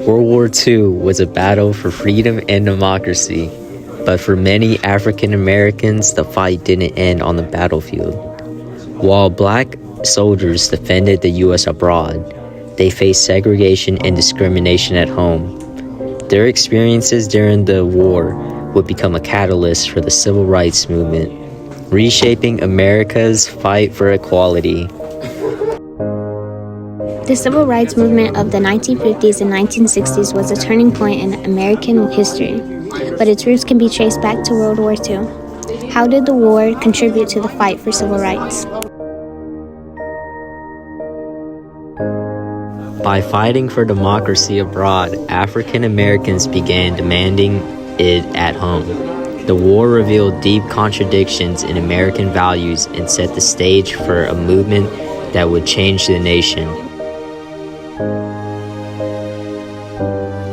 World War II was a battle for freedom and democracy, but for many African Americans, the fight didn't end on the battlefield. While black soldiers defended the U.S. abroad, they faced segregation and discrimination at home. Their experiences during the war would become a catalyst for the civil rights movement, reshaping America's fight for equality. The civil rights movement of the 1950s and 1960s was a turning point in American history, but its roots can be traced back to World War II. How did the war contribute to the fight for civil rights? By fighting for democracy abroad, African Americans began demanding it at home. The war revealed deep contradictions in American values and set the stage for a movement that would change the nation.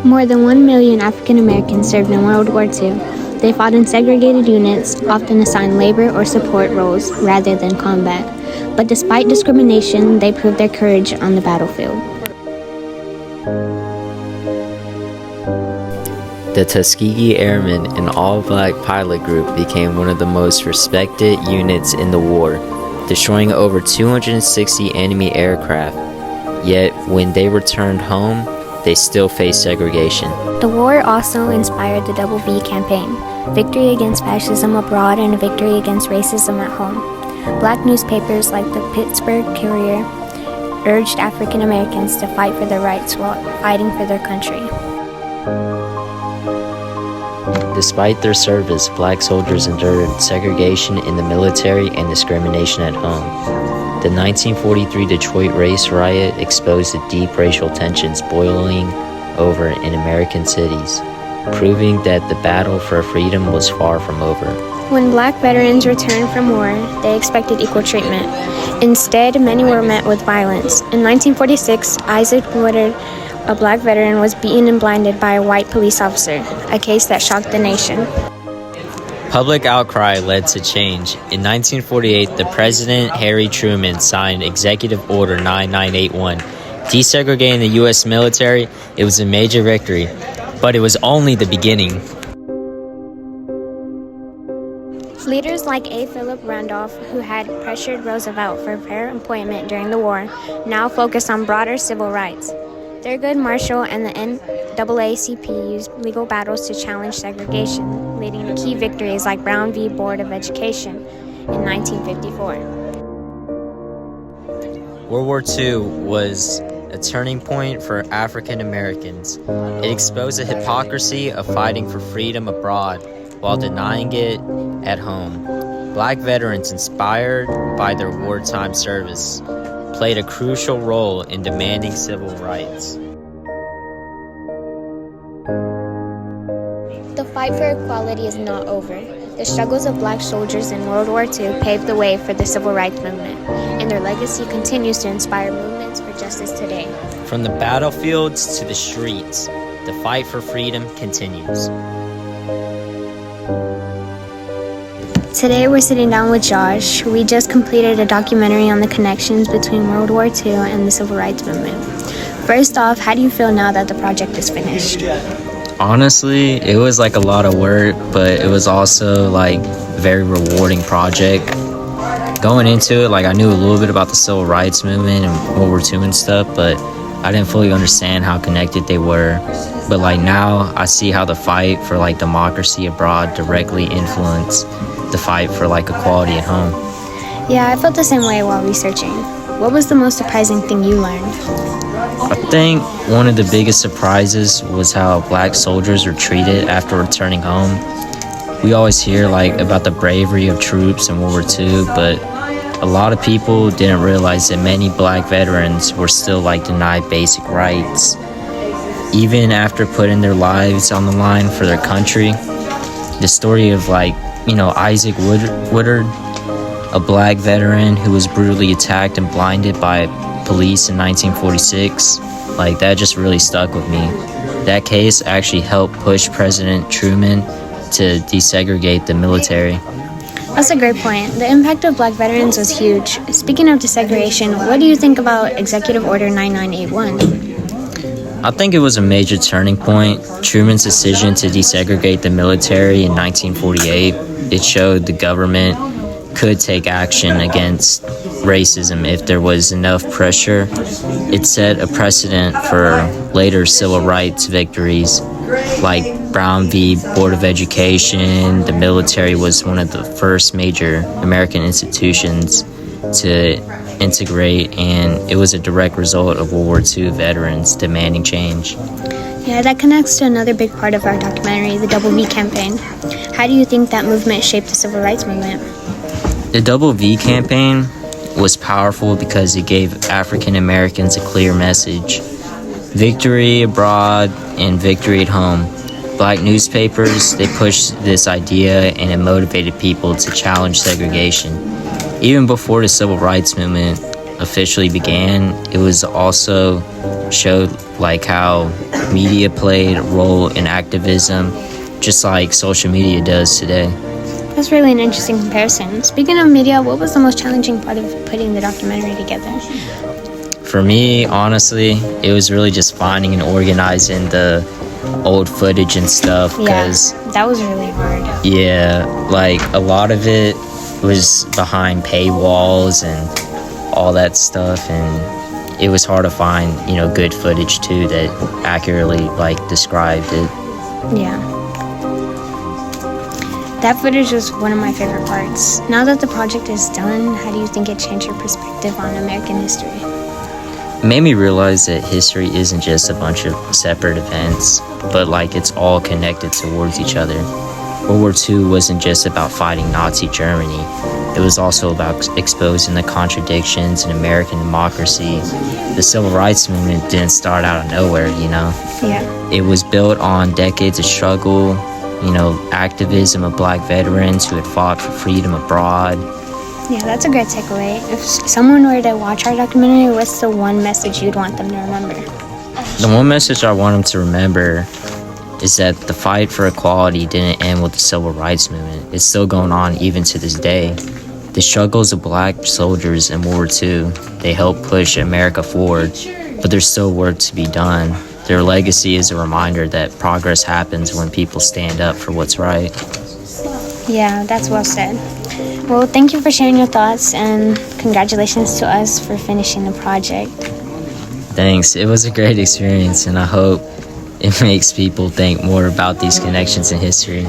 More than 1 million African Americans served in World War II. They fought in segregated units, often assigned labor or support roles rather than combat. But despite discrimination, they proved their courage on the battlefield. The Tuskegee Airmen, an all-black pilot group, became one of the most respected units in the war, destroying over 260 enemy aircraft. Yet, when they returned home, they still faced segregation. The war also inspired the Double V campaign, victory against fascism abroad and a victory against racism at home. Black newspapers like the Pittsburgh Courier urged African Americans to fight for their rights while fighting for their country. Despite their service, black soldiers endured segregation in the military and discrimination at home. The 1943 Detroit race riot exposed the deep racial tensions boiling over in American cities, proving that the battle for freedom was far from over. When black veterans returned from war, they expected equal treatment. Instead, many were met with violence. In 1946, Isaac Woodard, a black veteran, was beaten and blinded by a white police officer, a case that shocked the nation. Public outcry led to change. In 1948, the President Harry Truman signed Executive Order 9981, desegregating the U.S. military. It was a major victory, but it was only the beginning. Leaders like A. Philip Randolph, who had pressured Roosevelt for fair employment during the war, now focused on broader civil rights. Thurgood Marshall and the NAACP used legal battles to challenge segregation, leading to key victories like Brown v. Board of Education in 1954. World War II was a turning point for African Americans. It exposed the hypocrisy of fighting for freedom abroad while denying it at home. Black veterans, inspired by their wartime service, played a crucial role in demanding civil rights. The fight for equality is not over. The struggles of black soldiers in World War II paved the way for the civil rights movement, and their legacy continues to inspire movements for justice today. From the battlefields to the streets, the fight for freedom continues. Today we're sitting down with Josh. We just completed a documentary on the connections between World War II and the civil rights movement. First off, how do you feel now that the project is finished? Honestly, it was like a lot of work, but it was also like a very rewarding project. Going into it, like I knew a little bit about the civil rights movement and World War II and stuff, but I didn't fully understand how connected they were. But like now, I see how the fight for like democracy abroad directly influenced the fight for like equality at home. Yeah, I felt the same way while researching. What was the most surprising thing you learned? I think one of the biggest surprises was how black soldiers were treated after returning home. We always hear like about the bravery of troops in World War II, but a lot of people didn't realize that many black veterans were still like denied basic rights. Even after putting their lives on the line for their country, the story of Isaac Woodard, a black veteran who was brutally attacked and blinded by police in 1946, that just really stuck with me. That case actually helped push President Truman to desegregate the military. That's a great point. The impact of black veterans was huge. Speaking of desegregation, what do you think about Executive Order 9981? I think it was a major turning point. Truman's decision to desegregate the military in 1948, it showed the government could take action against racism if there was enough pressure. It set a precedent for later civil rights victories like Brown v. Board of Education. The military was one of the first major American institutions to integrate, and it was a direct result of World War II veterans demanding change. Yeah, that connects to another big part of our documentary, the Double V campaign. How do you think that movement shaped the civil rights movement? The Double V campaign was powerful because it gave African Americans a clear message: victory abroad and victory at home. Black newspapers, they pushed this idea, and it motivated people to challenge segregation. Even before the civil rights movement officially began, it was also showed like how media played a role in activism, just like social media does today. That's really an interesting comparison. Speaking of media, what was the most challenging part of putting the documentary together? For me, honestly, it was really just finding and organizing the old footage and stuff. Yeah, that was really hard. Yeah, like a lot of it was behind paywalls and all that stuff, and it was hard to find, good footage too that accurately described it. Yeah. That footage was one of my favorite parts. Now that the project is done, how do you think it changed your perspective on American history? It made me realize that history isn't just a bunch of separate events, but it's all connected towards each other. World War II wasn't just about fighting Nazi Germany. It was also about exposing the contradictions in American democracy. The civil rights movement didn't start out of nowhere, Yeah. It was built on decades of struggle, activism of black veterans who had fought for freedom abroad. Yeah, that's a great takeaway. If someone were to watch our documentary, what's the one message you'd want them to remember? The one message I want them to remember is that the fight for equality didn't end with the civil rights movement. It's still going on even to this day. The struggles of black soldiers in World War II, they helped push America forward, but there's still work to be done. Their legacy is a reminder that progress happens when people stand up for what's right. Yeah, that's well said. Well, thank you for sharing your thoughts, and congratulations to us for finishing the project. Thanks. It was a great experience, and I hope it makes people think more about these connections in history.